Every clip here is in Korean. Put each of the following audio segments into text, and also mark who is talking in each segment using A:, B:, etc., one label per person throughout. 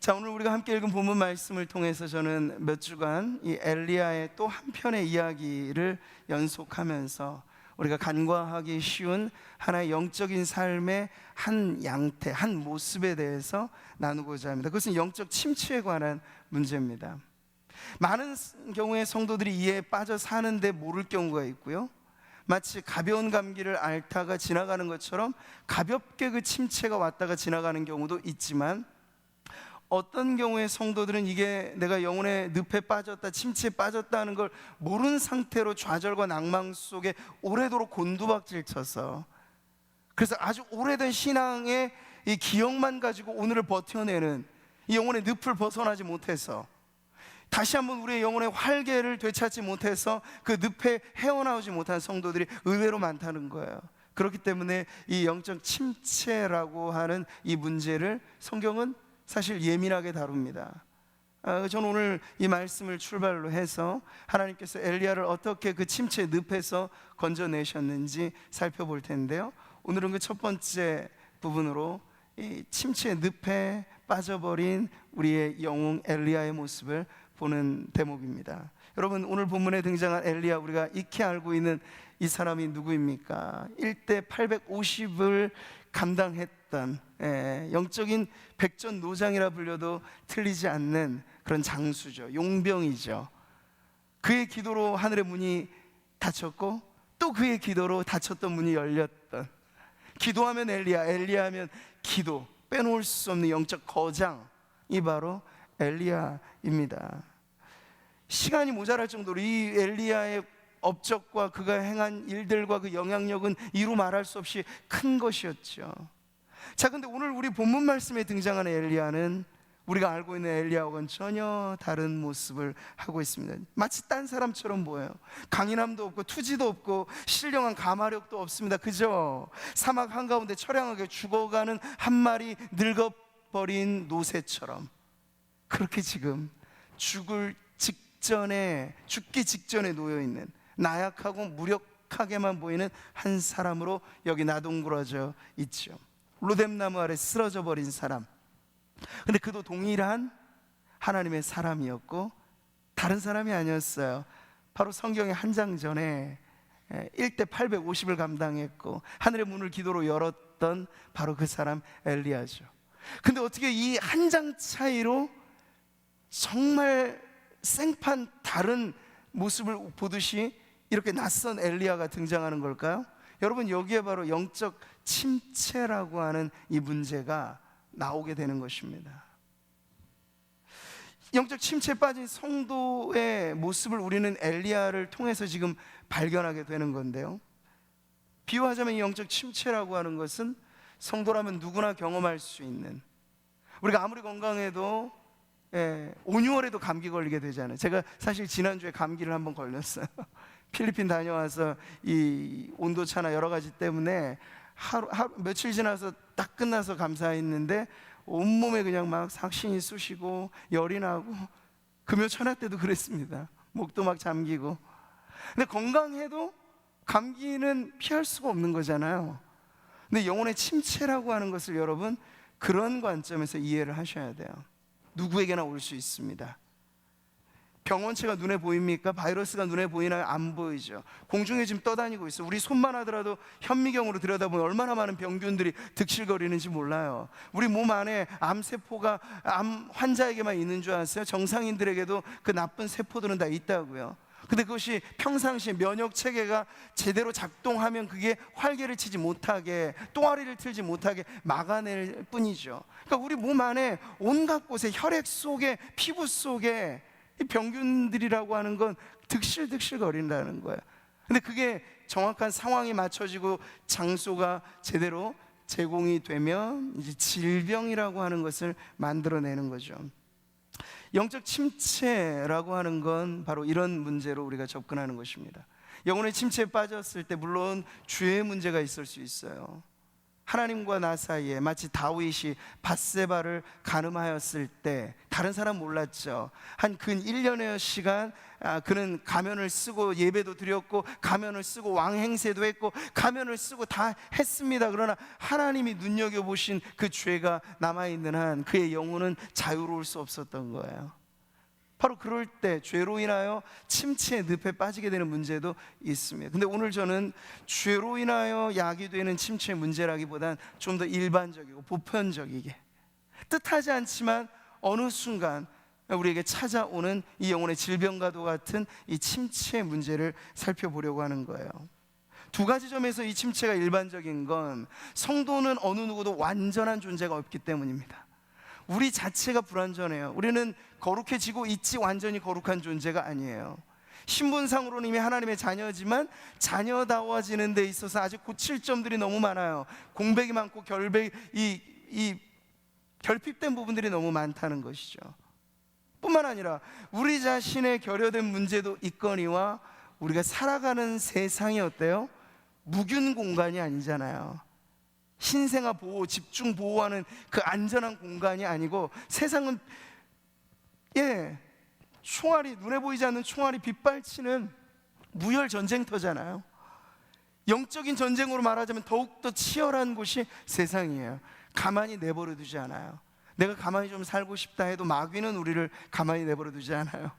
A: 자, 오늘 우리가 함께 읽은 본문 말씀을 통해서 저는 몇 주간 이 엘리야의 또 한편의 이야기를 연속하면서 우리가 간과하기 쉬운 하나의 영적인 삶의 한 양태, 한 모습에 대해서 나누고자 합니다. 그것은 영적 침체에 관한 문제입니다. 많은 경우에 성도들이 이에 빠져 사는데 모를 경우가 있고요, 마치 가벼운 감기를 앓다가 지나가는 것처럼 가볍게 그 침체가 왔다가 지나가는 경우도 있지만, 어떤 경우에 성도들은 이게 내가 영혼의 늪에 빠졌다, 침체에 빠졌다는 걸 모르는 상태로 좌절과 낭망 속에 오래도록 곤두박질 쳐서, 그래서 아주 오래된 신앙의 이 기억만 가지고 오늘을 버텨내는, 이 영혼의 늪을 벗어나지 못해서 다시 한번 우리의 영혼의 활개를 되찾지 못해서 그 늪에 헤어나오지 못한 성도들이 의외로 많다는 거예요. 그렇기 때문에 이 영적 침체라고 하는 이 문제를 성경은 사실 예민하게 다룹니다. 저는 오늘 이 말씀을 출발로 해서 하나님께서 엘리야를 어떻게 그 침체 늪에서 건져내셨는지 살펴볼 텐데요, 오늘은 그 첫 번째 부분으로 이 침체 늪에 빠져버린 우리의 영웅 엘리야의 모습을 보는 대목입니다. 여러분, 오늘 본문에 등장한 엘리야, 우리가 익히 알고 있는 이 사람이 누구입니까? 1대 850을 감당했던 영적인 백전노장이라 불려도 틀리지 않는 그런 장수죠. 용병이죠. 그의 기도로 하늘의 문이 닫혔고 또 그의 기도로 닫혔던 문이 열렸던, 기도하면 엘리야, 엘리야하면 기도, 빼놓을 수 없는 영적 거장이 바로 엘리야입니다. 시간이 모자랄 정도로 이 엘리야의 업적과 그가 행한 일들과 그 영향력은 이루 말할 수 없이 큰 것이었죠. 자, 근데 오늘 우리 본문 말씀에 등장하는 엘리야는 우리가 알고 있는 엘리야와는 전혀 다른 모습을 하고 있습니다. 마치 딴 사람처럼 보여요. 강인함도 없고 투지도 없고 신령한 가마력도 없습니다. 그저 사막 한가운데 처량하게 죽어가는 한 마리 늙어버린 노새처럼, 그렇게 지금 죽기 직전에 놓여있는, 나약하고 무력하게만 보이는 한 사람으로 여기 나동그러져 있죠. 로뎀나무 아래 쓰러져 버린 사람. 근데 그도 동일한 하나님의 사람이었고 다른 사람이 아니었어요. 바로 성경의 한 장 전에 1대 850을 감당했고 하늘의 문을 기도로 열었던 바로 그 사람 엘리야죠. 근데 어떻게 이 한 장 차이로 정말 생판 다른 모습을 보듯이 이렇게 낯선 엘리야가 등장하는 걸까요? 여러분, 여기에 바로 영적 침체라고 하는 이 문제가 나오게 되는 것입니다. 영적 침체에 빠진 성도의 모습을 우리는 엘리야를 통해서 지금 발견하게 되는 건데요, 비유하자면 이 영적 침체라고 하는 것은 성도라면 누구나 경험할 수 있는, 우리가 아무리 건강해도 5, 6월에도 감기 걸리게 되잖아요. 제가 사실 지난주에 감기를 한번 걸렸어요. 필리핀 다녀와서 이 온도차나 여러 가지 때문에 며칠 지나서 딱 끝나서 감사했는데 온몸에 그냥 막 삭신이 쑤시고 열이 나고, 금요 천하 때도 그랬습니다. 목도 막 잠기고. 근데 건강해도 감기는 피할 수가 없는 거잖아요. 근데 영혼의 침체라고 하는 것을 여러분, 그런 관점에서 이해를 하셔야 돼요. 누구에게나 올 수 있습니다. 병원체가 눈에 보입니까? 바이러스가 눈에 보이나요? 안 보이죠. 공중에 지금 떠다니고 있어요. 우리 손만 하더라도 현미경으로 들여다보면 얼마나 많은 병균들이 득실거리는지 몰라요. 우리 몸 안에 암세포가 암 환자에게만 있는 줄 아세요? 정상인들에게도 그 나쁜 세포들은 다 있다고요. 근데 그것이 평상시에 면역체계가 제대로 작동하면 그게 활개를 치지 못하게, 또아리를 틀지 못하게 막아낼 뿐이죠. 그러니까 우리 몸 안에 온갖 곳에, 혈액 속에, 피부 속에 이 병균들이라고 하는 건 득실득실 거린다는 거예요. 근데 그게 정확한 상황이 맞춰지고 장소가 제대로 제공이 되면 이제 질병이라고 하는 것을 만들어내는 거죠. 영적 침체라고 하는 건 바로 이런 문제로 우리가 접근하는 것입니다. 영혼의 침체에 빠졌을 때 물론 죄의 문제가 있을 수 있어요. 하나님과 나 사이에 마치 다윗이 밧세바를 간음하였을 때 다른 사람 몰랐죠. 한 근 1년여 시간 그는 가면을 쓰고 예배도 드렸고 가면을 쓰고 왕 행세도 했고 가면을 쓰고 다 했습니다. 그러나 하나님이 눈여겨보신 그 죄가 남아있는 한 그의 영혼은 자유로울 수 없었던 거예요. 바로 그럴 때 죄로 인하여 침체의 늪에 빠지게 되는 문제도 있습니다. 근데 오늘 저는 죄로 인하여 야기되는 침체의 문제라기보단 좀 더 일반적이고 보편적이게, 뜻하지 않지만 어느 순간 우리에게 찾아오는 이 영혼의 질병과도 같은 이 침체의 문제를 살펴보려고 하는 거예요. 두 가지 점에서 이 침체가 일반적인 건 성도는 어느 누구도 완전한 존재가 없기 때문입니다. 우리 자체가 불완전해요. 우리는 거룩해지고 있지 완전히 거룩한 존재가 아니에요. 신분상으로는 이미 하나님의 자녀지만 자녀다워지는 데 있어서 아직 고칠 점들이 너무 많아요. 공백이 많고 결핍된 부분들이 너무 많다는 것이죠. 뿐만 아니라 우리 자신의 결여된 문제도 있거니와 우리가 살아가는 세상이 어때요? 무균 공간이 아니잖아요. 신생아 보호, 집중 보호하는 그 안전한 공간이 아니고 세상은 총알이, 눈에 보이지 않는 총알이 빗발치는 무혈 전쟁터잖아요. 영적인 전쟁으로 말하자면 더욱더 치열한 곳이 세상이에요. 가만히 내버려 두지 않아요. 내가 가만히 좀 살고 싶다 해도 마귀는 우리를 가만히 내버려 두지 않아요.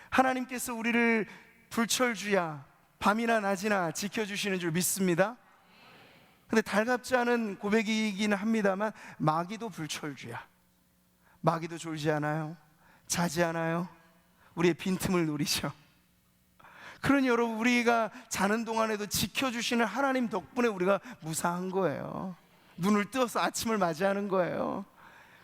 A: 하나님께서 우리를 불철주야 밤이나 낮이나 지켜주시는 줄 믿습니다. 근데 달갑지 않은 고백이긴 합니다만 마귀도 불철주야. 마귀도 졸지 않아요. 자지 않아요. 우리의 빈틈을 노리죠. 그러니 여러분, 우리가 자는 동안에도 지켜주시는 하나님 덕분에 우리가 무사한 거예요. 눈을 뜨어서 아침을 맞이하는 거예요.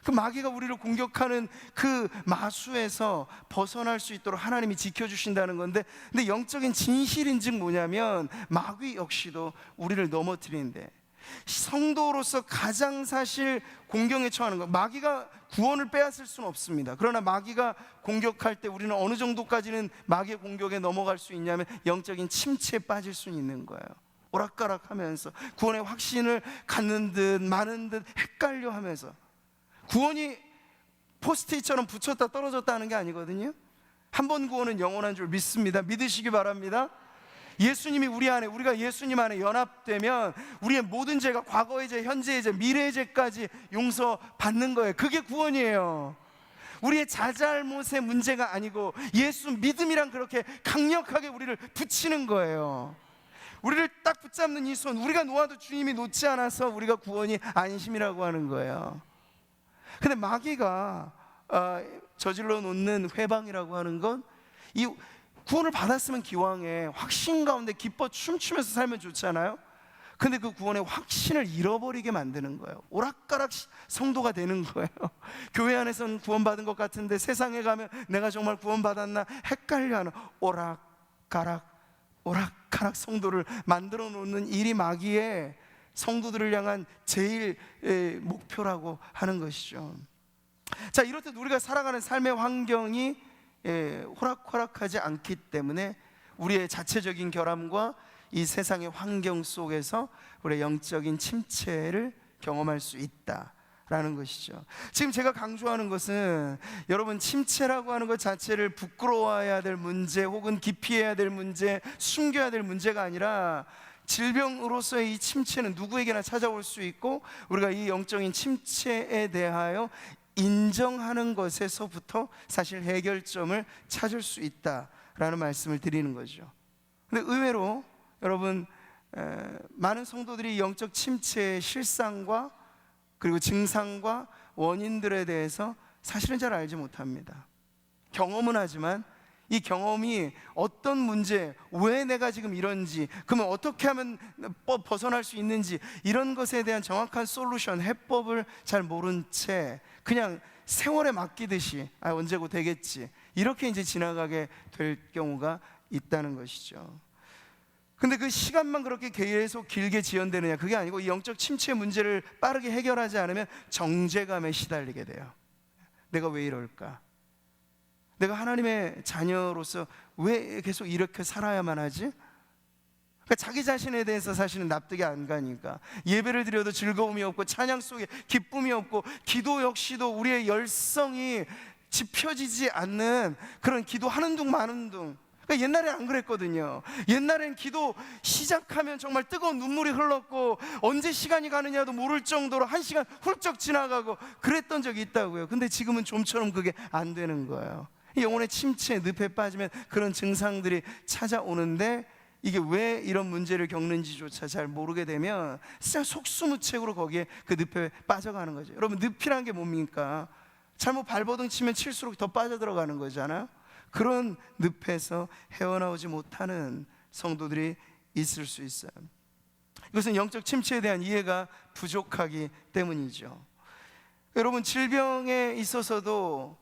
A: 그 마귀가 우리를 공격하는 그 마수에서 벗어날 수 있도록 하나님이 지켜주신다는 건데, 근데 영적인 진실인즉 뭐냐면 마귀 역시도 우리를 넘어뜨리는데, 성도로서 가장 사실 공경에 처하는 것, 마귀가 구원을 빼앗을 수는 없습니다. 그러나 마귀가 공격할 때 우리는 어느 정도까지는 마귀의 공격에 넘어갈 수 있냐면 영적인 침체에 빠질 수 있는 거예요. 오락가락하면서 구원의 확신을 갖는 듯 마는 듯 헷갈려 하면서, 구원이 포스트잇처럼 붙였다 떨어졌다 하는 게 아니거든요. 한 번 구원은 영원한 줄 믿습니다. 믿으시기 바랍니다. 예수님이 우리 안에, 우리가 예수님 안에 연합되면 우리의 모든 죄가 과거의 죄, 현재의 죄, 미래의 죄까지 용서받는 거예요. 그게 구원이에요. 우리의 자잘못의 문제가 아니고 예수 믿음이란 그렇게 강력하게 우리를 붙이는 거예요. 우리를 딱 붙잡는 이 손, 우리가 놓아도 주님이 놓지 않아서 우리가 구원이 안심이라고 하는 거예요. 근데 마귀가 저질러 놓는 회방이라고 하는 건, 이 구원을 받았으면 기왕에 확신 가운데 기뻐 춤추면서 살면 좋잖아요. 근데 그 구원의 확신을 잃어버리게 만드는 거예요. 오락가락 성도가 되는 거예요. 교회 안에서는 구원받은 것 같은데 세상에 가면 내가 정말 구원받았나 헷갈려하는 오락가락 성도를 만들어 놓는 일이 마귀의 성도들을 향한 제일 목표라고 하는 것이죠. 자, 이렇듯 우리가 살아가는 삶의 환경이 호락호락하지 않기 때문에 우리의 자체적인 결함과 이 세상의 환경 속에서 우리의 영적인 침체를 경험할 수 있다라는 것이죠. 지금 제가 강조하는 것은, 여러분, 침체라고 하는 것 자체를 부끄러워해야 될 문제 혹은 기피해야 될 문제, 숨겨야 될 문제가 아니라, 질병으로서의 이 침체는 누구에게나 찾아올 수 있고, 우리가 이 영적인 침체에 대하여 인정하는 것에서부터 사실 해결점을 찾을 수 있다라는 말씀을 드리는 거죠. 근데 의외로 여러분, 많은 성도들이 영적 침체의 실상과 그리고 증상과 원인들에 대해서 사실은 잘 알지 못합니다. 경험은 하지만 이 경험이 어떤 문제, 왜 내가 지금 이런지, 그러면 어떻게 하면 벗어날 수 있는지, 이런 것에 대한 정확한 솔루션, 해법을 잘 모른 채 그냥 세월에 맡기듯이 언제고 되겠지, 이렇게 이제 지나가게 될 경우가 있다는 것이죠. 근데 그 시간만 그렇게 계속 길게 지연되느냐, 그게 아니고 이 영적 침체 문제를 빠르게 해결하지 않으면 정죄감에 시달리게 돼요. 내가 왜 이럴까? 내가 하나님의 자녀로서 왜 계속 이렇게 살아야만 하지? 그러니까 자기 자신에 대해서 사실은 납득이 안 가니까 예배를 드려도 즐거움이 없고 찬양 속에 기쁨이 없고 기도 역시도 우리의 열성이 지펴지지 않는 그런 기도하는 둥 마는 둥. 그러니까 옛날에 안 그랬거든요. 옛날엔 기도 시작하면 정말 뜨거운 눈물이 흘렀고 언제 시간이 가느냐도 모를 정도로 한 시간 훌쩍 지나가고 그랬던 적이 있다고요. 근데 지금은 좀처럼 그게 안 되는 거예요. 영혼의 침체, 늪에 빠지면 그런 증상들이 찾아오는데 이게 왜 이런 문제를 겪는지조차 잘 모르게 되면 진짜 속수무책으로 거기에 그 늪에 빠져가는 거죠. 여러분, 늪이란 게 뭡니까? 잘못 발버둥 치면 칠수록 더 빠져들어가는 거잖아요. 그런 늪에서 헤어나오지 못하는 성도들이 있을 수 있어요. 이것은 영적 침체에 대한 이해가 부족하기 때문이죠. 여러분, 질병에 있어서도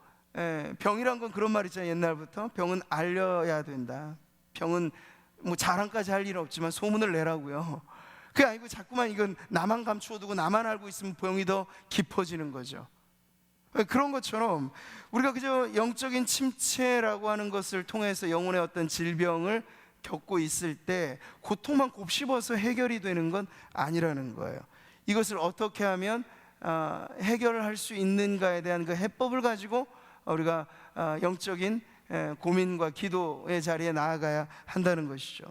A: 병이란 건 그런 말 있잖아요. 옛날부터 병은 알려야 된다. 병은 뭐 자랑까지 할 일은 없지만 소문을 내라고요. 그게 아니고 자꾸만 이건 나만 감추어두고 나만 알고 있으면 병이 더 깊어지는 거죠. 그런 것처럼 우리가 그저 영적인 침체라고 하는 것을 통해서 영혼의 어떤 질병을 겪고 있을 때 고통만 곱씹어서 해결이 되는 건 아니라는 거예요. 이것을 어떻게 하면 해결할 수 있는가에 대한 그 해법을 가지고 우리가 영적인 고민과 기도의 자리에 나아가야 한다는 것이죠.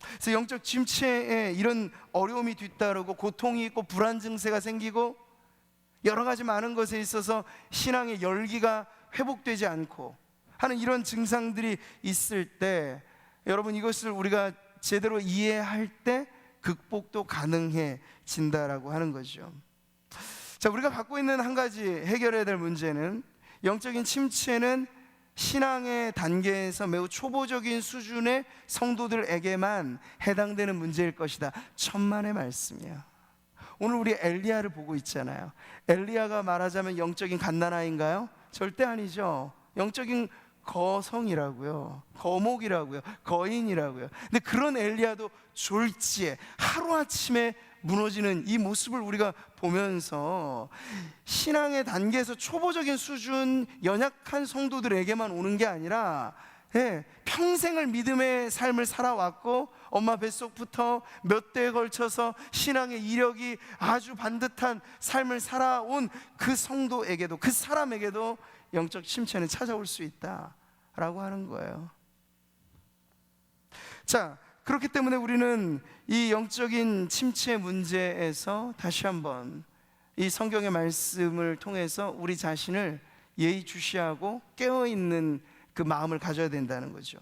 A: 그래서 영적 침체에 이런 어려움이 뒤따르고 고통이 있고 불안 증세가 생기고 여러 가지 많은 것에 있어서 신앙의 열기가 회복되지 않고 하는 이런 증상들이 있을 때 여러분, 이것을 우리가 제대로 이해할 때 극복도 가능해진다라고 하는 거죠. 자, 우리가 갖고 있는 한 가지 해결해야 될 문제는 영적인 침체는 신앙의 단계에서 매우 초보적인 수준의 성도들에게만 해당되는 문제일 것이다. 천만의 말씀이야. 오늘 우리 엘리야를 보고 있잖아요. 엘리야가 말하자면 영적인 갓난아이인가요? 절대 아니죠. 영적인 거성이라고요, 거목이라고요, 거인이라고요. 근데 그런 엘리야도 졸지에 하루아침에 무너지는 이 모습을 우리가 보면서 신앙의 단계에서 초보적인 수준 연약한 성도들에게만 오는 게 아니라 평생을 믿음의 삶을 살아왔고 엄마 뱃속부터 몇 대에 걸쳐서 신앙의 이력이 아주 반듯한 삶을 살아온 그 성도에게도, 그 사람에게도 영적 침체는 찾아올 수 있다라고 하는 거예요. 자, 그렇기 때문에 우리는 이 영적인 침체 문제에서 다시 한번 이 성경의 말씀을 통해서 우리 자신을 예의주시하고 깨어있는 그 마음을 가져야 된다는 거죠.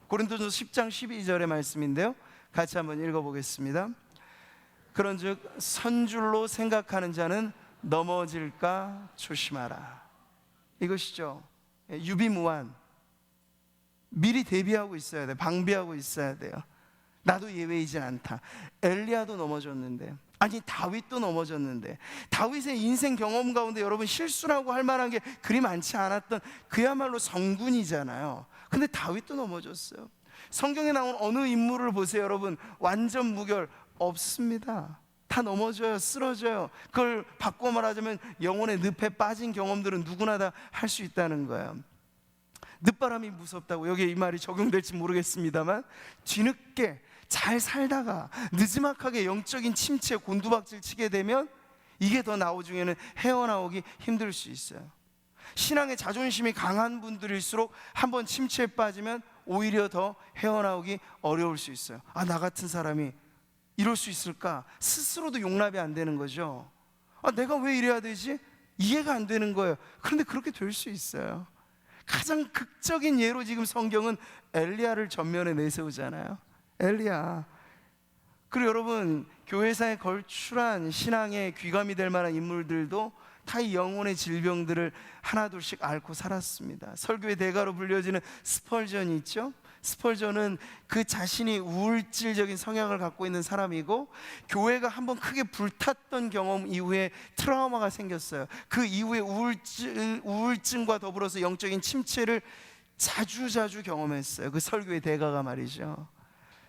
A: 고린도전서 10장 12절의 말씀인데요, 같이 한번 읽어보겠습니다. 그런즉 선줄로 생각하는 자는 넘어질까 조심하라. 이것이죠. 유비무환, 미리 대비하고 있어야 돼. 방비하고 있어야 돼요. 나도 예외이진 않다. 엘리야도 넘어졌는데, 아니 다윗도 넘어졌는데, 다윗의 인생 경험 가운데 여러분 실수라고 할 만한 게 그리 많지 않았던 그야말로 성군이잖아요. 근데 다윗도 넘어졌어요. 성경에 나온 어느 인물을 보세요 여러분, 완전 무결 없습니다. 다 넘어져요, 쓰러져요. 그걸 바꿔 말하자면 영혼의 늪에 빠진 경험들은 누구나 다 할 수 있다는 거예요. 늦바람이 무섭다고, 여기에 이 말이 적용될지 모르겠습니다만, 뒤늦게 잘 살다가 느지막하게 영적인 침체에 곤두박질 치게 되면 이게 더 나중에는 헤어나오기 힘들 수 있어요. 신앙의 자존심이 강한 분들일수록 한번 침체에 빠지면 오히려 더 헤어나오기 어려울 수 있어요. 아, 나 같은 사람이 이럴 수 있을까? 스스로도 용납이 안 되는 거죠. 아, 내가 왜 이래야 되지? 이해가 안 되는 거예요. 그런데 그렇게 될 수 있어요. 가장 극적인 예로 지금 성경은 엘리야를 전면에 내세우잖아요. 엘리야. 그리고 여러분, 교회사에 걸출한 신앙의 귀감이 될 만한 인물들도 다 이 영혼의 질병들을 하나둘씩 앓고 살았습니다. 설교의 대가로 불려지는 스펄전이 있죠. 스펄전은 그 자신이 우울질적인 성향을 갖고 있는 사람이고, 교회가 한번 크게 불탔던 경험 이후에 트라우마가 생겼어요. 그 이후에 우울증과 더불어서 영적인 침체를 자주 경험했어요. 그 설교의 대가가 말이죠.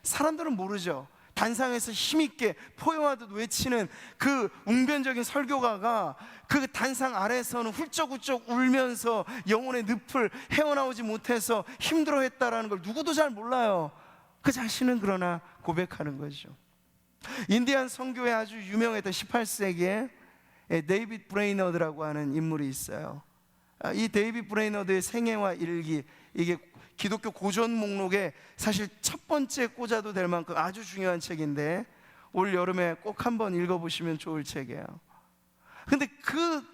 A: 사람들은 모르죠. 단상에서 힘있게 포효하듯 외치는 그 웅변적인 설교가가 그 단상 아래에서는 훌쩍훌쩍 울면서 영혼의 늪을 헤어나오지 못해서 힘들어했다라는 걸 누구도 잘 몰라요. 그 자신은 그러나 고백하는 거죠. 인디안 선교에 아주 유명했던 18세기에 데이빗 브레이너드라고 하는 인물이 있어요. 이 데이빗 브레이너드의 생애와 일기, 이게 기독교 고전 목록에 사실 첫 번째 꽂아도 될 만큼 아주 중요한 책인데 올 여름에 꼭 한번 읽어보시면 좋을 책이에요. 근데 그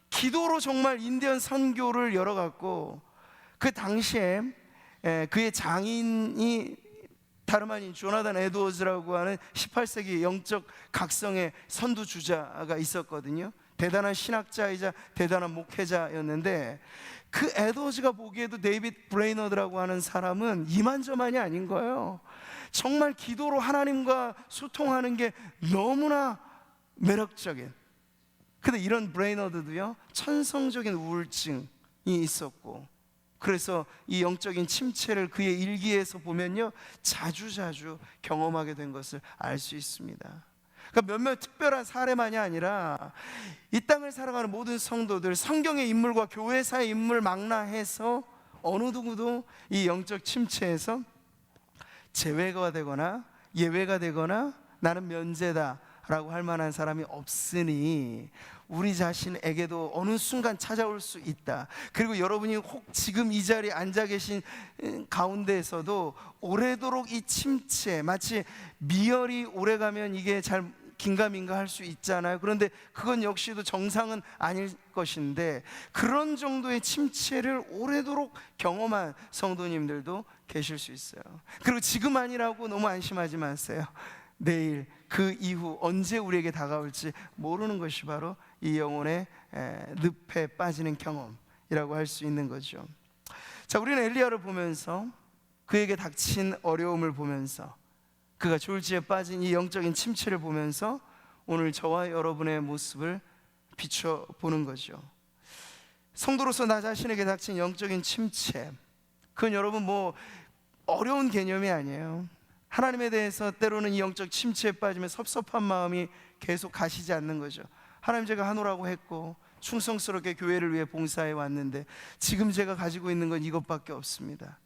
A: 기도로 정말 인디언 선교를 열어갔고, 그 당시에 그의 장인이 다름 아닌 조나단 에드워즈라고 하는 18세기 영적 각성의 선두주자가 있었거든요. 대단한 신학자이자 대단한 목회자였는데, 그 에드워즈가 보기에도 데이빗 브레이너드라고 하는 사람은 이만저만이 아닌 거예요. 정말 기도로 하나님과 소통하는 게 너무나 매력적인. 근데 이런 브레이너드도요, 천성적인 우울증이 있었고, 그래서 이 영적인 침체를 그의 일기에서 보면요, 자주자주 경험하게 된 것을 알 수 있습니다. 그러니까 몇몇 특별한 사례만이 아니라 이 땅을 살아가는 모든 성도들, 성경의 인물과 교회사의 인물 망라해서 어느 누구도 이 영적 침체에서 제외가 되거나 예외가 되거나 나는 면제다 라고 할 만한 사람이 없으니 우리 자신에게도 어느 순간 찾아올 수 있다. 그리고 여러분이 혹 지금 이 자리에 앉아 계신 가운데에서도 오래도록 이 침체, 마치 미열이 오래가면 이게 잘 긴가민가 할 수 있잖아요. 그런데 그건 역시도 정상은 아닐 것인데, 그런 정도의 침체를 오래도록 경험한 성도님들도 계실 수 있어요. 그리고 지금 아니라고 너무 안심하지 마세요. 내일, 그 이후 언제 우리에게 다가올지 모르는 것이 바로 이 영혼의 늪에 빠지는 경험이라고 할 수 있는 거죠. 자, 우리는 엘리야를 보면서, 그에게 닥친 어려움을 보면서, 그가 졸지에 빠진 이 영적인 침체를 보면서 오늘 저와 여러분의 모습을 비춰보는 거죠. 성도로서 나 자신에게 닥친 영적인 침체, 그건 여러분 뭐 어려운 개념이 아니에요. 하나님에 대해서 때로는 이 영적 침체에 빠지면 섭섭한 마음이 계속 가시지 않는 거죠. 하나님, 제가 하노라고 했고 충성스럽게 교회를 위해 봉사해 왔는데 지금 제가 가지고 있는 건 이것밖에 없습니다.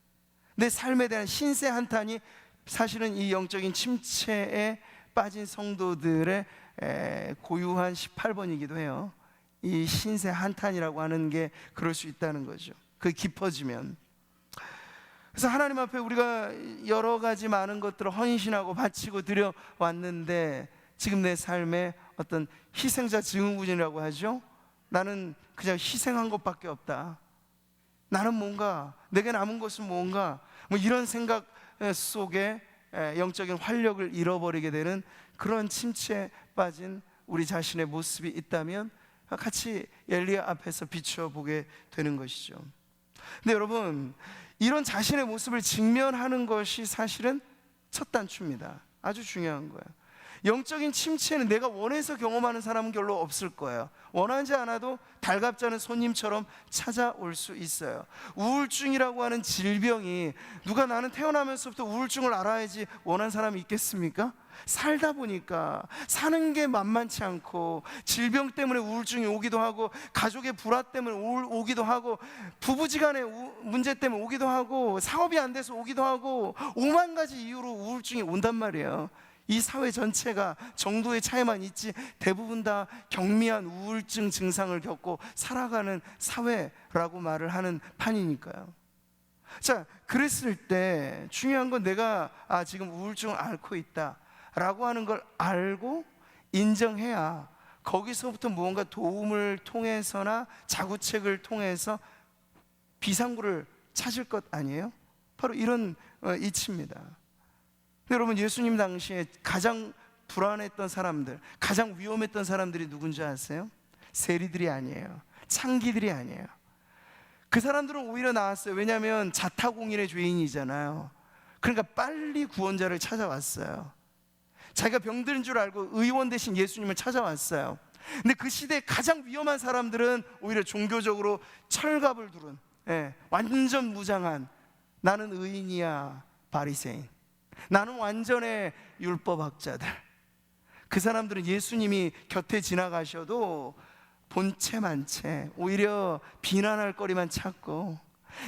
A: 내 삶에 대한 신세 한탄이 사실은 이 영적인 침체에 빠진 성도들의 고유한 18번이기도 해요. 이 신세 한탄이라고 하는 게 그럴 수 있다는 거죠. 그게 깊어지면. 그래서 하나님 앞에 우리가 여러 가지 많은 것들을 헌신하고 바치고 드려왔는데, 지금 내 삶에 어떤 희생자 증후군이라고 하죠. 나는 그냥 희생한 것밖에 없다. 나는 뭔가, 내게 남은 것은 뭔가, 뭐 이런 생각 속에 영적인 활력을 잃어버리게 되는 그런 침체에 빠진 우리 자신의 모습이 있다면 같이 엘리야 앞에서 비춰보게 되는 것이죠. 근데 여러분, 이런 자신의 모습을 직면하는 것이 사실은 첫 단추입니다. 아주 중요한 거예요. 영적인 침체는 내가 원해서 경험하는 사람은 별로 없을 거예요. 원하지 않아도 달갑지 않은 손님처럼 찾아올 수 있어요. 우울증이라고 하는 질병이, 누가 나는 태어나면서부터 우울증을 알아야지 원한 사람이 있겠습니까? 살다 보니까 사는 게 만만치 않고, 질병 때문에 우울증이 오기도 하고, 가족의 불화 때문에 오기도 하고, 부부지간의 문제 때문에 오기도 하고, 사업이 안 돼서 오기도 하고, 5만 가지 이유로 우울증이 온단 말이에요. 이 사회 전체가 정도의 차이만 있지 대부분 다 경미한 우울증 증상을 겪고 살아가는 사회라고 말을 하는 판이니까요. 자, 그랬을 때 중요한 건 내가 지금 우울증을 앓고 있다 라고 하는 걸 알고 인정해야 거기서부터 무언가 도움을 통해서나 자구책을 통해서 비상구를 찾을 것 아니에요? 바로 이런 이치입니다. 여러분, 예수님 당시에 가장 불안했던 사람들, 가장 위험했던 사람들이 누군지 아세요? 세리들이 아니에요. 창기들이 아니에요. 그 사람들은 오히려 나았어요. 왜냐하면 자타공인의 죄인이잖아요. 그러니까 빨리 구원자를 찾아왔어요. 자기가 병든 줄 알고 의원 대신 예수님을 찾아왔어요. 근데 그 시대에 가장 위험한 사람들은 오히려 종교적으로 철갑을 두른, 완전 무장한, 나는 의인이야 바리새인, 나는 완전의 율법학자들. 그 사람들은 예수님이 곁에 지나가셔도 본체 만체 오히려 비난할 거리만 찾고,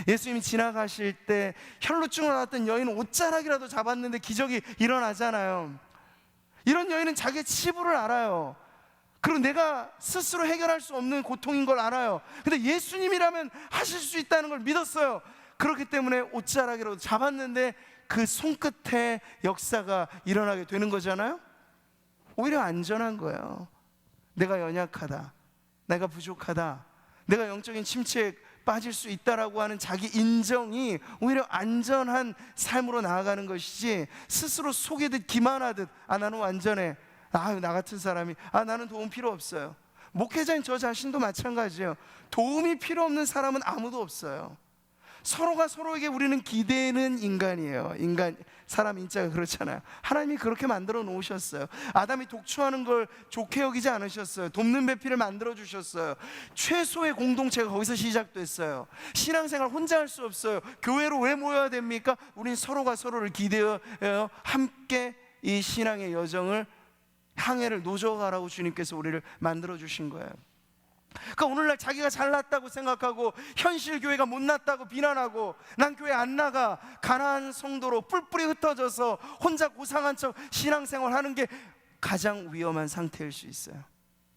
A: 예수님이 지나가실 때 혈루증으로 나왔던 여인은 옷자락이라도 잡았는데 기적이 일어나잖아요. 이런 여인은 자기의 치부를 알아요. 그리고 내가 스스로 해결할 수 없는 고통인 걸 알아요. 근데 예수님이라면 하실 수 있다는 걸 믿었어요. 그렇기 때문에 옷자락이라도 잡았는데 그 손끝에 역사가 일어나게 되는 거잖아요. 오히려 안전한 거예요. 내가 연약하다, 내가 부족하다, 내가 영적인 침체에 빠질 수 있다라고 하는 자기 인정이 오히려 안전한 삶으로 나아가는 것이지, 스스로 속이듯 기만하듯 나는 완전해, 나 같은 사람이 나는 도움 필요 없어요. 목회자인 저 자신도 마찬가지예요. 도움이 필요 없는 사람은 아무도 없어요. 서로가 서로에게 우리는 기대는 인간이에요. 사람 인자가 그렇잖아요. 하나님이 그렇게 만들어 놓으셨어요. 아담이 독초하는 걸 좋게 여기지 않으셨어요. 돕는 배필을 만들어 주셨어요. 최소의 공동체가 거기서 시작됐어요. 신앙생활 혼자 할 수 없어요. 교회로 왜 모여야 됩니까? 우린 서로가 서로를 기대어 함께 이 신앙의 여정을, 항해를 노져가라고 주님께서 우리를 만들어 주신 거예요. 그러니까 오늘날 자기가 잘났다고 생각하고 현실 교회가 못났다고 비난하고 난 교회 안 나가, 가난한 성도로 뿔뿔이 흩어져서 혼자 고상한 척 신앙생활 하는 게 가장 위험한 상태일 수 있어요.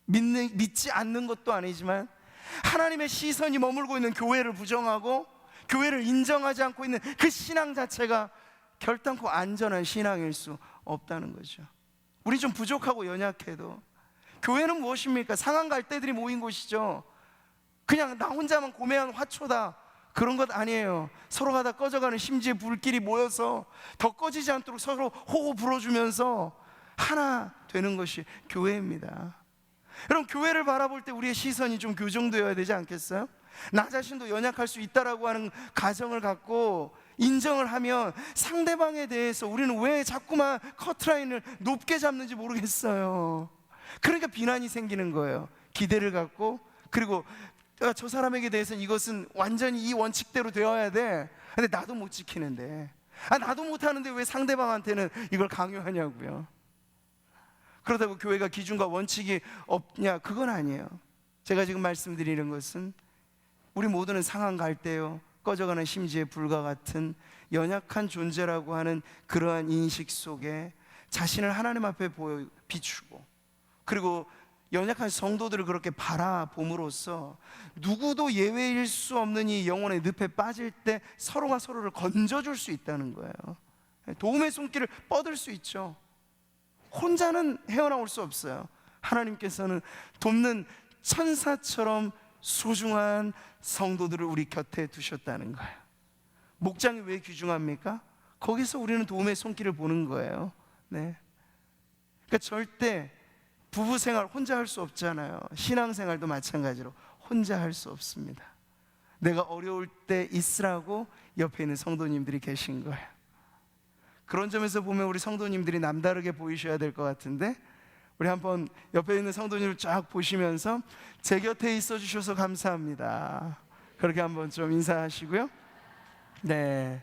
A: 믿지 않는 것도 아니지만 하나님의 시선이 머물고 있는 교회를 부정하고 교회를 인정하지 않고 있는 그 신앙 자체가 결단코 안전한 신앙일 수 없다는 거죠. 우리 좀 부족하고 연약해도 교회는 무엇입니까? 상한 갈대들이 모인 곳이죠. 그냥 나 혼자만 고매한 화초다, 그런 것 아니에요. 서로가 다 꺼져가는 심지의 불길이 모여서 더 꺼지지 않도록 서로 호호 불어주면서 하나 되는 것이 교회입니다. 여러분, 교회를 바라볼 때 우리의 시선이 좀 교정되어야 되지 않겠어요? 나 자신도 연약할 수 있다라고 하는 가정을 갖고 인정을 하면 상대방에 대해서 우리는 왜 자꾸만 커트라인을 높게 잡는지 모르겠어요. 그러니까 비난이 생기는 거예요. 기대를 갖고, 그리고 저 사람에게 대해서는 이것은 완전히 이 원칙대로 되어야 돼. 근데 나도 못 지키는데, 나도 못하는데 왜 상대방한테는 이걸 강요하냐고요. 그렇다고 교회가 기준과 원칙이 없냐? 그건 아니에요. 제가 지금 말씀드리는 것은 우리 모두는 상한 갈대요, 꺼져가는 심지의 불과 같은 연약한 존재라고 하는 그러한 인식 속에 자신을 하나님 앞에 비추고, 그리고 연약한 성도들을 그렇게 바라봄으로써 누구도 예외일 수 없는 이 영혼의 늪에 빠질 때 서로가 서로를 건져줄 수 있다는 거예요. 도움의 손길을 뻗을 수 있죠. 혼자는 헤어나올 수 없어요. 하나님께서는 돕는 천사처럼 소중한 성도들을 우리 곁에 두셨다는 거예요. 목장이 왜 귀중합니까? 거기서 우리는 도움의 손길을 보는 거예요. 네. 그러니까 절대 부부생활 혼자 할 수 없잖아요. 신앙생활도 마찬가지로 혼자 할 수 없습니다. 내가 어려울 때 있으라고 옆에 있는 성도님들이 계신 거예요. 그런 점에서 보면 우리 성도님들이 남다르게 보이셔야 될 것 같은데, 우리 한번 옆에 있는 성도님을 쫙 보시면서 제 곁에 있어 주셔서 감사합니다, 그렇게 한번 좀 인사하시고요. 네,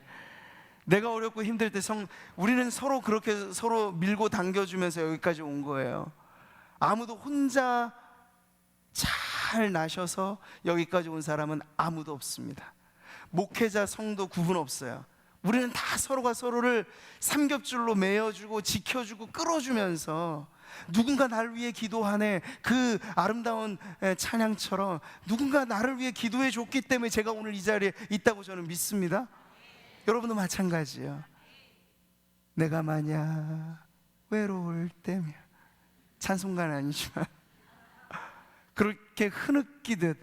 A: 내가 어렵고 힘들 때 우리는 서로 그렇게 서로 밀고 당겨주면서 여기까지 온 거예요. 아무도 혼자 잘 나셔서 여기까지 온 사람은 아무도 없습니다. 목회자, 성도 구분 없어요. 우리는 다 서로가 서로를 삼겹줄로 매어주고 지켜주고 끌어주면서, 누군가 나를 위해 기도하네, 그 아름다운 찬양처럼 누군가 나를 위해 기도해 줬기 때문에 제가 오늘 이 자리에 있다고 저는 믿습니다. 여러분도 마찬가지예요. 내가 만약 외로울 때면, 찬송가는 아니지만 그렇게 흐느끼듯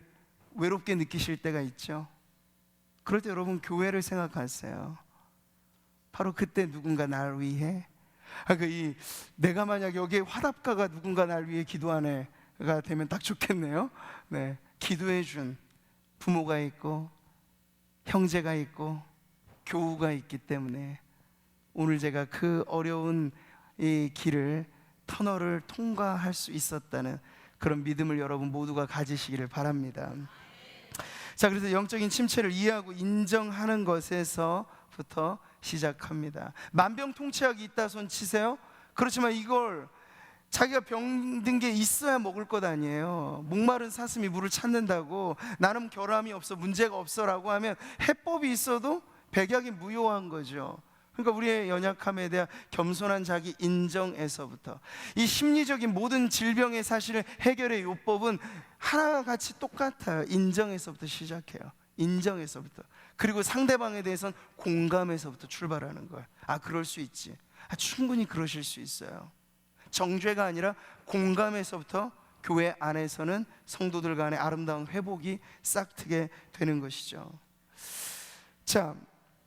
A: 외롭게 느끼실 때가 있죠. 그럴 때 여러분 교회를 생각하세요. 바로 그때 누군가 나를 위해, 내가 만약 여기에 화답가가 누군가 나를 위해 기도하네가 되면 딱 좋겠네요. 네, 기도해 준 부모가 있고 형제가 있고 교우가 있기 때문에 오늘 제가 그 어려운 이 길을, 터널을 통과할 수 있었다는 그런 믿음을 여러분 모두가 가지시기를 바랍니다. 자, 그래서 영적인 침체를 이해하고 인정하는 것에서부터 시작합니다. 만병통치약이 있다 손 치세요. 그렇지만 이걸 자기가 병든 게 있어야 먹을 것 아니에요. 목마른 사슴이 물을 찾는다고 나는 결함이 없어, 문제가 없어라고 하면 해법이 있어도 백약이 무효한 거죠. 그러니까 우리의 연약함에 대한 겸손한 자기 인정에서부터, 이 심리적인 모든 질병의 사실을 해결의 요법은 하나같이 똑같아요. 인정에서부터 시작해요. 인정에서부터. 그리고 상대방에 대해서는 공감에서부터 출발하는 거예요. 아, 그럴 수 있지. 아, 충분히 그러실 수 있어요. 정죄가 아니라 공감에서부터 교회 안에서는 성도들 간의 아름다운 회복이 싹트게 되는 것이죠. 자,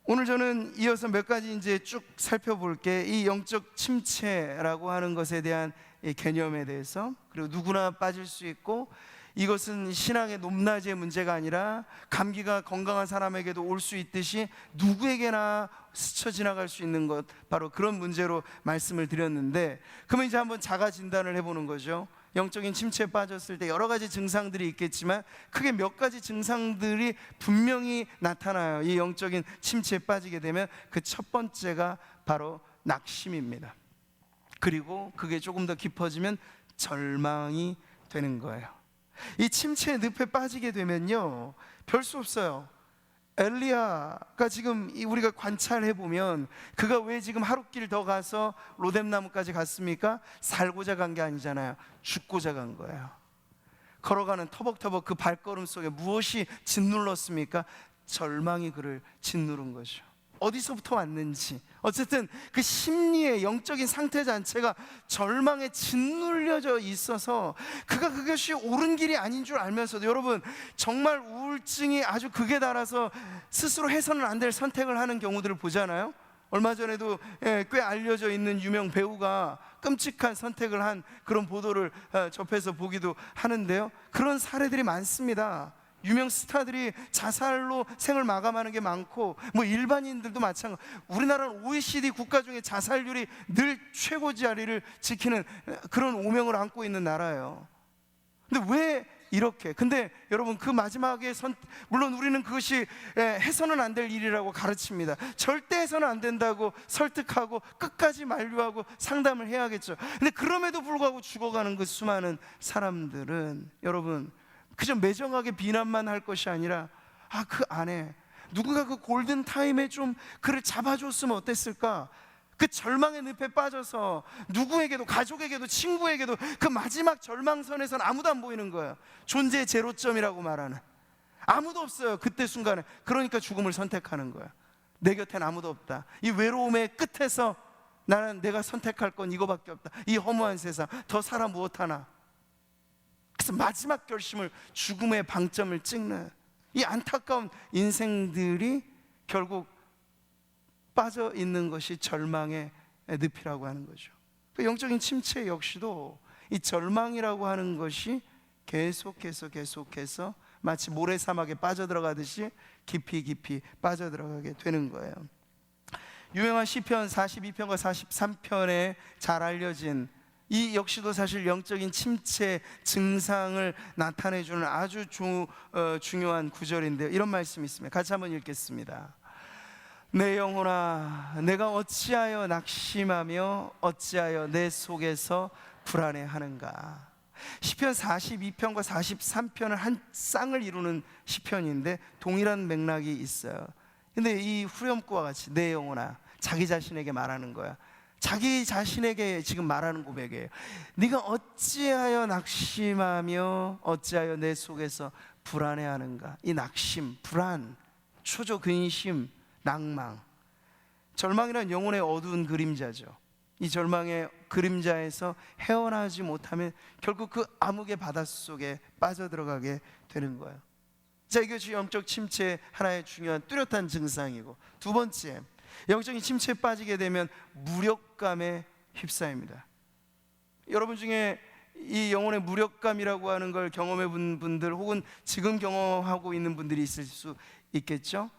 A: 오늘 저는 이어서 몇 가지 이제 쭉 살펴볼게. 이 영적 침체라고 하는 것에 대한 이 개념에 대해서, 그리고 누구나 빠질 수 있고, 이것은 신앙의 높낮이의 문제가 아니라 감기가 건강한 사람에게도 올 수 있듯이 누구에게나 스쳐 지나갈 수 있는 것, 바로 그런 문제로 말씀을 드렸는데, 그러면 이제 한번 자가 진단을 해보는 거죠. 영적인 침체에 빠졌을 때 여러 가지 증상들이 있겠지만 크게 몇 가지 증상들이 분명히 나타나요. 이 영적인 침체에 빠지게 되면 그 첫 번째가 바로 낙심입니다. 그리고 그게 조금 더 깊어지면 절망이 되는 거예요. 이 침체의 늪에 빠지게 되면요, 별 수 없어요. 엘리야가 지금 우리가 관찰해 보면 그가 왜 지금 하룻길 더 가서 로뎀나무까지 갔습니까? 살고자 간 게 아니잖아요. 죽고자 간 거예요. 걸어가는 터벅터벅 그 발걸음 속에 무엇이 짓눌렀습니까? 절망이 그를 짓누른 거죠. 어디서부터 왔는지, 어쨌든 그 심리의 영적인 상태 자체가 절망에 짓눌려져 있어서 그가 그것이 옳은 길이 아닌 줄 알면서도, 여러분 정말 우울증이 아주 극에 달아서 스스로 해서는 안 될 선택을 하는 경우들을 보잖아요. 얼마 전에도 꽤 알려져 있는 유명 배우가 끔찍한 선택을 한 그런 보도를 접해서 보기도 하는데요. 그런 사례들이 많습니다. 유명 스타들이 자살로 생을 마감하는 게 많고, 뭐 일반인들도 마찬가지. 우리나라는 OECD 국가 중에 자살률이 늘 최고 자리를 지키는 그런 오명을 안고 있는 나라예요. 근데 왜 이렇게? 근데 여러분, 그 마지막에 물론 우리는 그것이 해서는 안 될 일이라고 가르칩니다. 절대 해서는 안 된다고 설득하고 끝까지 만류하고 상담을 해야겠죠. 근데 그럼에도 불구하고 죽어가는 그 수많은 사람들은, 여러분, 그저 매정하게 비난만 할 것이 아니라, 아, 그 안에 누군가 그 골든 타임에 좀 그를 잡아줬으면 어땠을까? 그 절망의 늪에 빠져서 누구에게도, 가족에게도, 친구에게도 그 마지막 절망선에서는 아무도 안 보이는 거예요. 존재의 제로점이라고 말하는, 아무도 없어요 그때 순간에. 그러니까 죽음을 선택하는 거예요. 내 곁엔 아무도 없다. 이 외로움의 끝에서 나는 내가 선택할 건 이거밖에 없다. 이 허무한 세상, 더 살아 무엇하나. 그래서 마지막 결심을, 죽음의 방점을 찍는 이 안타까운 인생들이 결국 빠져 있는 것이 절망의 늪이라고 하는 거죠. 그 영적인 침체 역시도 이 절망이라고 하는 것이 계속해서 마치 모래사막에 빠져들어가듯이 깊이 빠져들어가게 되는 거예요. 유명한 시편 42편과 43편에 잘 알려진 이 역시도 사실 영적인 침체 증상을 나타내주는 아주 중요한 구절인데요. 이런 말씀이 있습니다. 같이 한번 읽겠습니다. 내 영혼아, 내가 어찌하여 낙심하며 어찌하여 내 속에서 불안해하는가. 시편 42편과 43편은 한 쌍을 이루는 시편인데 동일한 맥락이 있어요. 근데 이 후렴구와 같이 내 영혼아, 자기 자신에게 말하는 거야. 자기 자신에게 지금 말하는 고백이에요. 네가 어찌하여 낙심하며 어찌하여 내 속에서 불안해하는가. 이 낙심, 불안, 초조 근심, 낭망, 절망이란 영혼의 어두운 그림자죠. 이 절망의 그림자에서 헤어나지 못하면 결국 그 암흑의 바닷속에 빠져들어가게 되는 거예요. 자, 이것이 영적 침체의 하나의 중요한 뚜렷한 증상이고, 두 번째, 영적인 침체에 빠지게 되면 무력감에 휩싸입니다. 여러분 중에 이 영혼의 무력감이라고 하는 걸 경험해 본 분들, 혹은 지금 경험하고 있는 분들이 있을 수 있겠죠.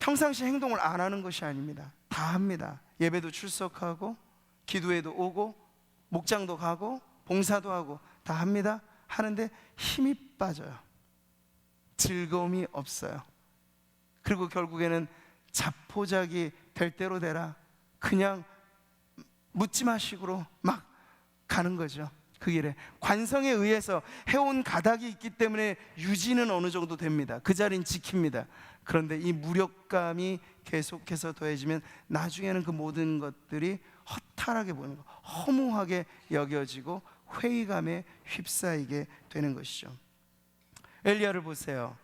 A: 평상시 행동을 안 하는 것이 아닙니다. 다 합니다. 예배도 출석하고, 기도회도 오고, 목장도 가고, 봉사도 하고 다 합니다. 하는데 힘이 빠져요. 즐거움이 없어요. 그리고 결국에는 자포자기 될 대로 되라, 그냥 묻지마식으로 막 가는 거죠. 그 길에 관성에 의해서 해온 가닥이 있기 때문에 유지는 어느 정도 됩니다. 그 자리는 지킵니다. 그런데 이 무력감이 계속해서 더해지면 나중에는 그 모든 것들이 허탈하게 보이는 거, 허무하게 여겨지고 회의감에 휩싸이게 되는 것이죠. 엘리야를 보세요.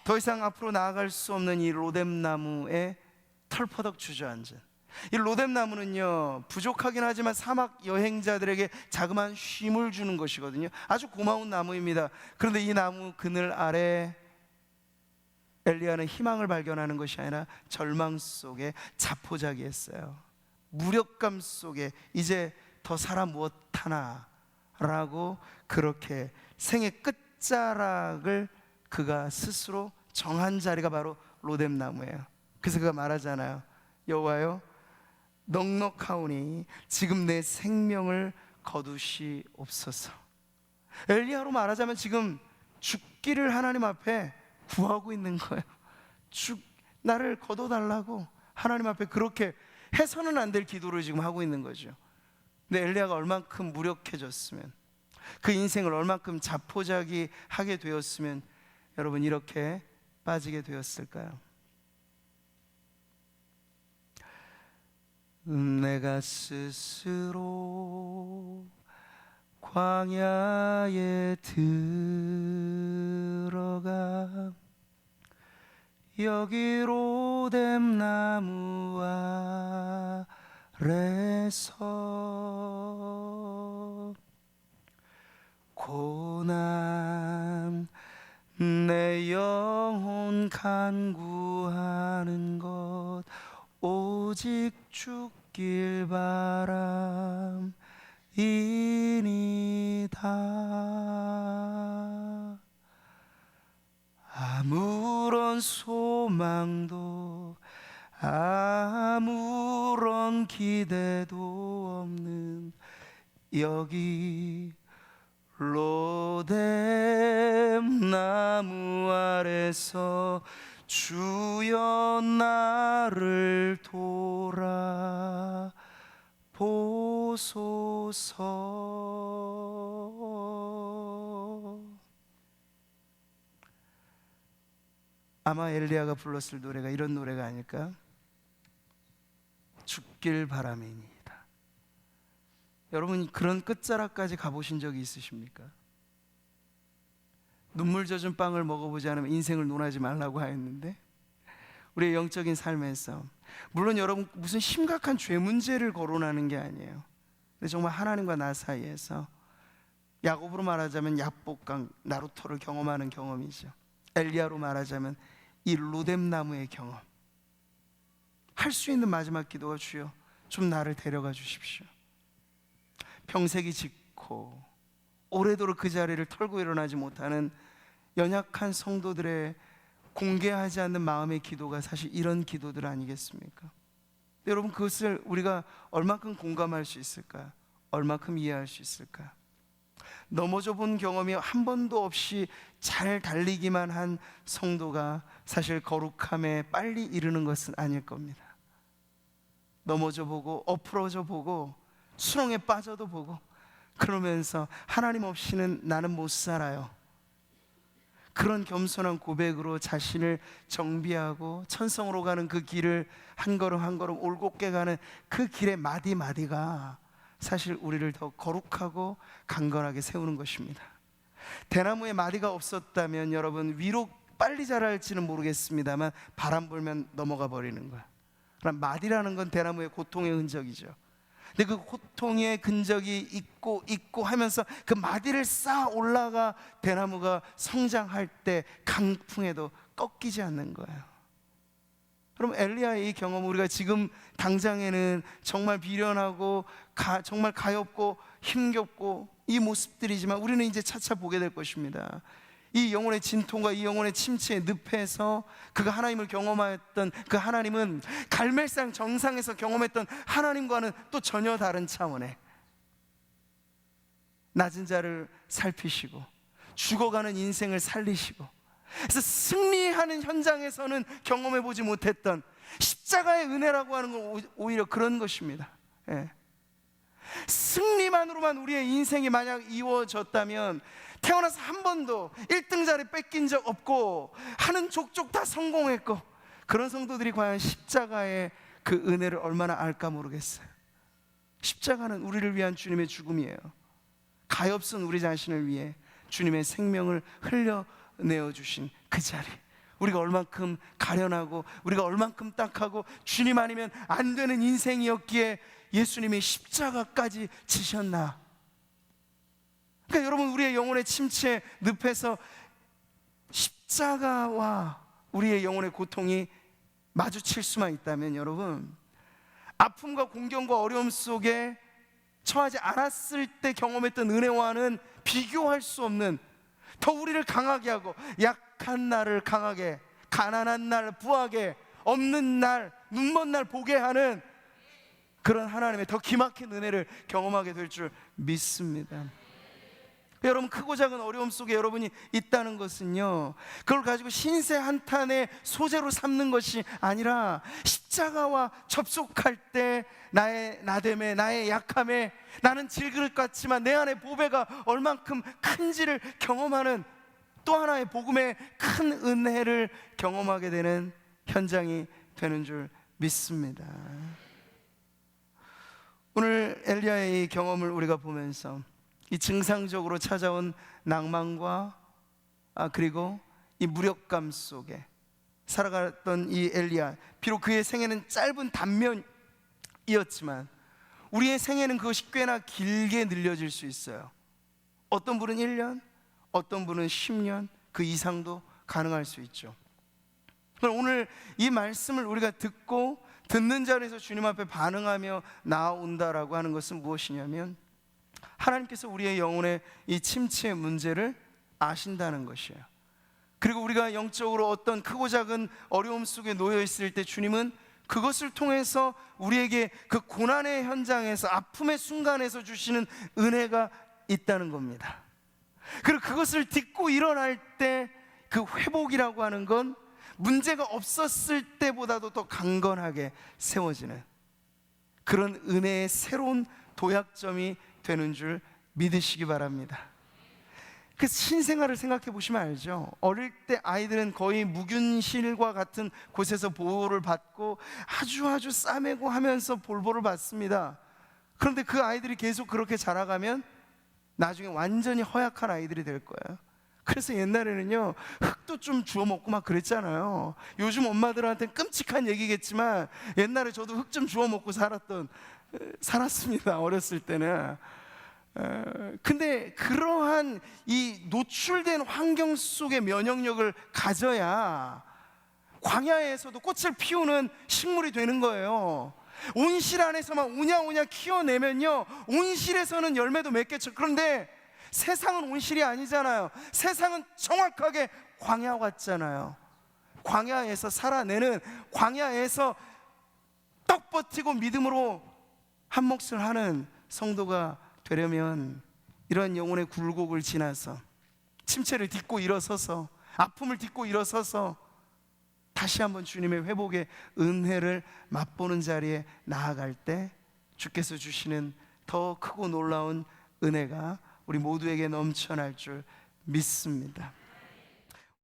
A: 더 이상 앞으로 나아갈 수 없는 이 로뎀나무에 털퍼덕 주저앉은, 이 로뎀나무는요, 부족하긴 하지만 사막 여행자들에게 자그마한 쉼을 주는 것이거든요. 아주 고마운 나무입니다. 그런데 이 나무 그늘 아래 엘리야는 희망을 발견하는 것이 아니라 절망 속에 자포자기했어요. 무력감 속에 이제 더 살아 무엇하나 라고 그렇게 생의 끝자락을 그가 스스로 정한 자리가 바로 로뎀나무예요. 그래서 그가 말하잖아요. 여호와여, 넉넉하오니 지금 내 생명을 거두시옵소서. 엘리야로 말하자면 지금 죽기를 하나님 앞에 구하고 있는 거예요. 나를 거둬달라고 하나님 앞에 그렇게 해서는 안 될 기도를 지금 하고 있는 거죠. 근데 엘리야가 얼만큼 무력해졌으면, 그 인생을 얼만큼 자포자기하게 되었으면 여러분 이렇게 빠지게 되었을까요? 내가 스스로 광야에 들어가 여기 로뎀나무 아래서 고난 내 영혼 간구하는 것 오직 죽길 바람이니다. 아무런 소망도 아무런 기대도 없는 여기 로뎀나무 아래서 주여 나를 돌아보소서. 아마 엘리야가 불렀을 노래가 이런 노래가 아닐까? 죽길 바람이니이다. 여러분 그런 끝자락까지 가보신 적이 있으십니까? 눈물 젖은 빵을 먹어보지 않으면 인생을 논하지 말라고 하였는데, 우리의 영적인 삶에서 물론 여러분 무슨 심각한 죄 문제를 거론하는 게 아니에요. 근데 정말 하나님과 나 사이에서 야곱으로 말하자면 야복강 나루토를 경험하는 경험이죠. 엘리야로 말하자면 이 로뎀나무의 경험. 할 수 있는 마지막 기도가 주여 좀 나를 데려가 주십시오. 평생이 짙고 오래도록 그 자리를 털고 일어나지 못하는 연약한 성도들의 공개하지 않는 마음의 기도가 사실 이런 기도들 아니겠습니까? 여러분 그것을 우리가 얼만큼 공감할 수 있을까? 얼만큼 이해할 수 있을까? 넘어져 본 경험이 한 번도 없이 잘 달리기만 한 성도가 사실 거룩함에 빨리 이르는 것은 아닐 겁니다. 넘어져 보고 엎어져 보고 수렁에 빠져도 보고 그러면서 하나님 없이는 나는 못 살아요. 그런 겸손한 고백으로 자신을 정비하고 천성으로 가는 그 길을 한 걸음 한 걸음 올곧게 가는 그 길의 마디마디가 사실 우리를 더 거룩하고 강건하게 세우는 것입니다. 대나무에 마디가 없었다면 여러분 위로 빨리 자랄지는 모르겠습니다만 바람 불면 넘어가 버리는 거야. 그럼 마디라는 건 대나무의 고통의 흔적이죠. 근데 그 고통의 흔적이 있고 하면서 그 마디를 쌓아 올라가 대나무가 성장할 때 강풍에도 꺾이지 않는 거예요. 그럼 엘리야의 이 경험, 우리가 지금 당장에는 정말 비련하고 정말 가엾고 힘겹고 이 모습들이지만 우리는 이제 차차 보게 될 것입니다. 이 영혼의 진통과 이 영혼의 침체의 늪에서 그가 하나님을 경험하였던 그 하나님은 갈멜산 정상에서 경험했던 하나님과는 또 전혀 다른 차원의 낮은 자를 살피시고 죽어가는 인생을 살리시고, 그래서 승리하는 현장에서는 경험해보지 못했던 십자가의 은혜라고 하는 건 오히려 그런 것입니다. 예. 승리만으로만 우리의 인생이 만약 이루어졌다면 태어나서 한 번도 1등 자리 뺏긴 적 없고 하는 족족 다 성공했고, 그런 성도들이 과연 십자가의 그 은혜를 얼마나 알까 모르겠어요. 십자가는 우리를 위한 주님의 죽음이에요. 가엾은 우리 자신을 위해 주님의 생명을 흘려내어 주신 그 자리, 우리가 얼만큼 가련하고 우리가 얼만큼 딱하고 주님 아니면 안 되는 인생이었기에 예수님이 십자가까지 지셨나. 그러니까 여러분, 우리의 영혼의 침체 늪에서 십자가와 우리의 영혼의 고통이 마주칠 수만 있다면, 여러분, 아픔과 공경과 어려움 속에 처하지 않았을 때 경험했던 은혜와는 비교할 수 없는, 더 우리를 강하게 하고 약한 날을 강하게, 가난한 날 부하게, 없는 날 눈먼 날 보게 하는 그런 하나님의 더 기막힌 은혜를 경험하게 될 줄 믿습니다. 여러분, 크고 작은 어려움 속에 여러분이 있다는 것은요, 그걸 가지고 신세 한탄의 소재로 삼는 것이 아니라 십자가와 접속할 때 나의 나됨에, 나의 약함에, 나는 질그릇 같지만 내 안에 보배가 얼만큼 큰지를 경험하는 또 하나의 복음의 큰 은혜를 경험하게 되는 현장이 되는 줄 믿습니다. 오늘 엘리야의 이 경험을 우리가 보면서 이 증상적으로 찾아온 낭만과 그리고 이 무력감 속에 살아갔던 이 엘리야, 비록 그의 생애는 짧은 단면이었지만 우리의 생애는 그것이 꽤나 길게 늘려질 수 있어요. 어떤 분은 1년, 어떤 분은 10년, 그 이상도 가능할 수 있죠. 그럼 오늘 이 말씀을 우리가 듣는 자리에서 주님 앞에 반응하며 나아온다라고 하는 것은 무엇이냐면, 하나님께서 우리의 영혼의 이 침체의 문제를 아신다는 것이에요. 그리고 우리가 영적으로 어떤 크고 작은 어려움 속에 놓여 있을 때 주님은 그것을 통해서 우리에게 그 고난의 현장에서, 아픔의 순간에서 주시는 은혜가 있다는 겁니다. 그리고 그것을 딛고 일어날 때 그 회복이라고 하는 건 문제가 없었을 때보다도 더 강건하게 세워지는 그런 은혜의 새로운 도약점이 되는 줄 믿으시기 바랍니다. 그 신생아를 생각해 보시면 알죠. 어릴 때 아이들은 거의 무균실과 같은 곳에서 보호를 받고 아주 싸매고 하면서 볼보를 받습니다. 그런데 그 아이들이 계속 그렇게 자라가면 나중에 완전히 허약한 아이들이 될 거예요. 그래서 옛날에는요, 흙도 좀 주워 먹고 막 그랬잖아요. 요즘 엄마들한테는 끔찍한 얘기겠지만 옛날에 저도 흙 좀 주워 먹고 살았습니다. 어렸을 때는. 근데 그러한 이 노출된 환경 속의 면역력을 가져야 광야에서도 꽃을 피우는 식물이 되는 거예요. 온실 안에서만 우냐우냐 키워내면요, 온실에서는 열매도 맺겠죠. 그런데 세상은 온실이 아니잖아요. 세상은 정확하게 광야 같잖아요. 광야에서 살아내는, 광야에서 떡 버티고 믿음으로 한 몫을 하는 성도가 되려면 이런 영혼의 굴곡을 지나서, 침체를 딛고 일어서서, 아픔을 딛고 일어서서 다시 한번 주님의 회복의 은혜를 맛보는 자리에 나아갈 때 주께서 주시는 더 크고 놀라운 은혜가 우리 모두에게 넘쳐날 줄 믿습니다.